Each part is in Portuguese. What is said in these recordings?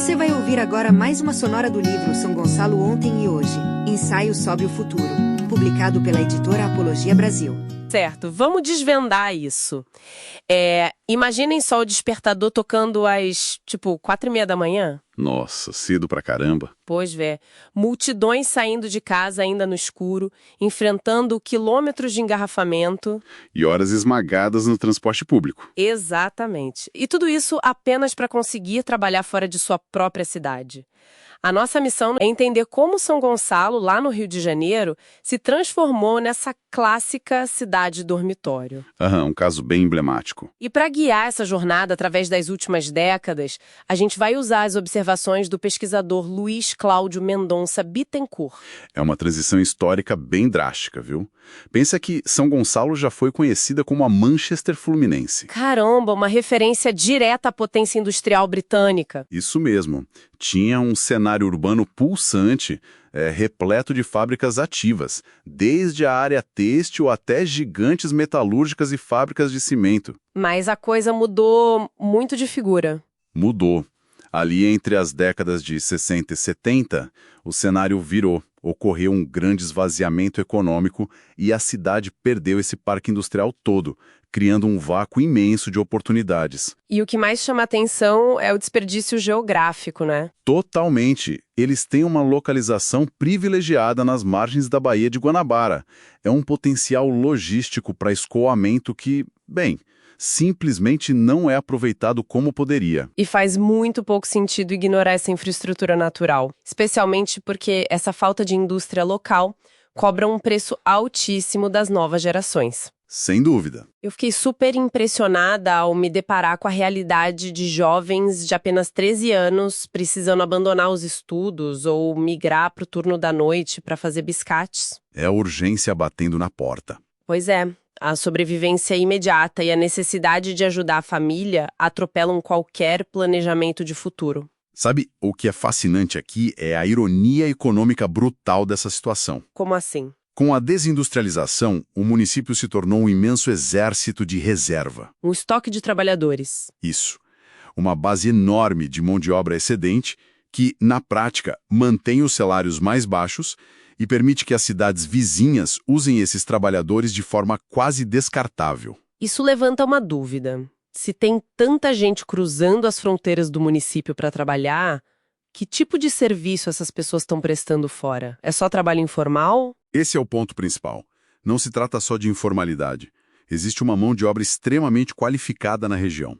Você vai ouvir agora mais uma sonora do livro São Gonçalo Ontem e Hoje, Ensaio sobre o Futuro, publicado pela editora Apologia Brasil. Certo, vamos desvendar isso. Imaginem só o despertador tocando às, 4h30 da manhã. Nossa, cedo pra caramba. Pois multidões saindo de casa ainda no escuro, enfrentando quilômetros de engarrafamento. E horas esmagadas no transporte público. Exatamente. E tudo isso apenas para conseguir trabalhar fora de sua própria cidade. A nossa missão é entender como São Gonçalo, lá no Rio de Janeiro, se transformou nessa clássica cidade dormitório. Um caso bem emblemático. E para guiar essa jornada através das últimas décadas, a gente vai usar as observações do pesquisador Luiz Cláudio Mendonça Bittencourt. É uma transição histórica bem drástica, viu? Pensa que São Gonçalo já foi conhecida como a Manchester Fluminense. Caramba, uma referência direta à potência industrial britânica. Isso mesmo. Tinha um cenário urbano pulsante, repleto de fábricas ativas, desde a área têxtil até gigantes metalúrgicas e fábricas de cimento. Mas a coisa mudou muito de figura. Mudou. Ali entre as décadas de 60 e 70, o cenário virou. Ocorreu um grande esvaziamento econômico e a cidade perdeu esse parque industrial todo, criando um vácuo imenso de oportunidades. E o que mais chama atenção é o desperdício geográfico, né? Totalmente. Eles têm uma localização privilegiada nas margens da Baía de Guanabara. É um potencial logístico para escoamento que, simplesmente não é aproveitado como poderia. E faz muito pouco sentido ignorar essa infraestrutura natural, especialmente porque essa falta de indústria local cobra um preço altíssimo das novas gerações. Sem dúvida. Eu fiquei super impressionada ao me deparar com a realidade de jovens de apenas 13 anos precisando abandonar os estudos ou migrar para o turno da noite para fazer biscates. É a urgência batendo na porta. Pois é. A sobrevivência imediata e a necessidade de ajudar a família atropelam qualquer planejamento de futuro. Sabe, o que é fascinante aqui é a ironia econômica brutal dessa situação. Como assim? Com a desindustrialização, o município se tornou um imenso exército de reserva. Um estoque de trabalhadores. Isso. Uma base enorme de mão de obra excedente que, na prática, mantém os salários mais baixos e permite que as cidades vizinhas usem esses trabalhadores de forma quase descartável. Isso levanta uma dúvida. Se tem tanta gente cruzando as fronteiras do município para trabalhar, que tipo de serviço essas pessoas estão prestando fora? É só trabalho informal? Esse é o ponto principal. Não se trata só de informalidade. Existe uma mão de obra extremamente qualificada na região.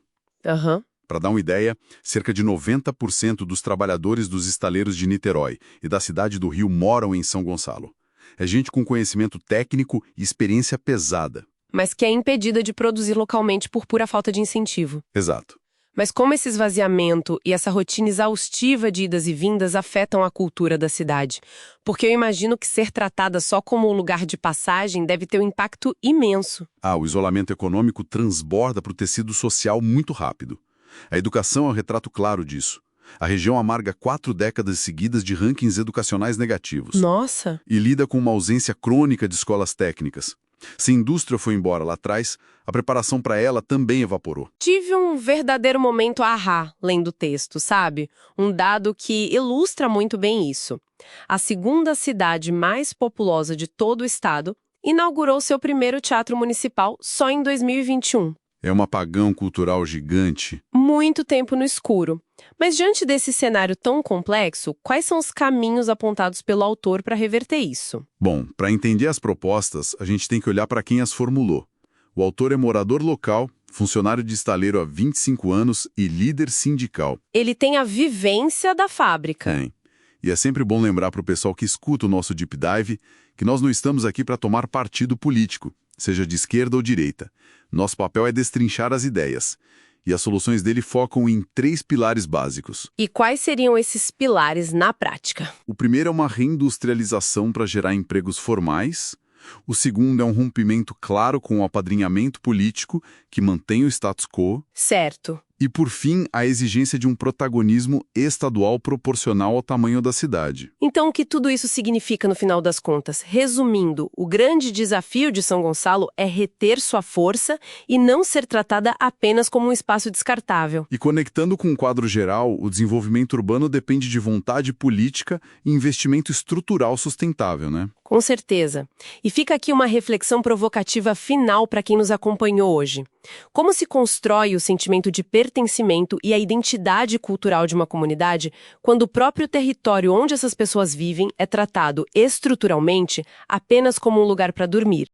Para dar uma ideia, cerca de 90% dos trabalhadores dos estaleiros de Niterói e da cidade do Rio moram em São Gonçalo. É gente com conhecimento técnico e experiência pesada. Mas que é impedida de produzir localmente por pura falta de incentivo. Exato. Mas como esse esvaziamento e essa rotina exaustiva de idas e vindas afetam a cultura da cidade? Porque eu imagino que ser tratada só como um lugar de passagem deve ter um impacto imenso. O isolamento econômico transborda para o tecido social muito rápido. A educação é um retrato claro disso. A região amarga 4 décadas seguidas de rankings educacionais negativos. Nossa! E lida com uma ausência crônica de escolas técnicas. Se a indústria foi embora lá atrás, a preparação para ela também evaporou. Tive um verdadeiro momento ahá lendo o texto, sabe? Um dado que ilustra muito bem isso. A segunda cidade mais populosa de todo o estado inaugurou seu primeiro teatro municipal só em 2021. É um apagão cultural gigante. Muito tempo no escuro. Mas diante desse cenário tão complexo, quais são os caminhos apontados pelo autor para reverter isso? Bom, para entender as propostas, a gente tem que olhar para quem as formulou. O autor é morador local, funcionário de estaleiro há 25 anos e líder sindical. Ele tem a vivência da fábrica. Tem. E é sempre bom lembrar para o pessoal que escuta o nosso Deep Dive que nós não estamos aqui para tomar partido político, seja de esquerda ou direita. Nosso papel é destrinchar as ideias. E as soluções dele focam em 3 pilares básicos. E quais seriam esses pilares na prática? O primeiro é uma reindustrialização para gerar empregos formais. O segundo é um rompimento claro com o apadrinhamento político que mantém o status quo. Certo. E, por fim, a exigência de um protagonismo estadual proporcional ao tamanho da cidade. Então, o que tudo isso significa no final das contas? Resumindo, o grande desafio de São Gonçalo é reter sua força e não ser tratada apenas como um espaço descartável. E conectando com o quadro geral, o desenvolvimento urbano depende de vontade política e investimento estrutural sustentável, né? Com certeza. E fica aqui uma reflexão provocativa final para quem nos acompanhou hoje. Como se constrói o sentimento de pertencimento e a identidade cultural de uma comunidade quando o próprio território onde essas pessoas vivem é tratado estruturalmente apenas como um lugar para dormir?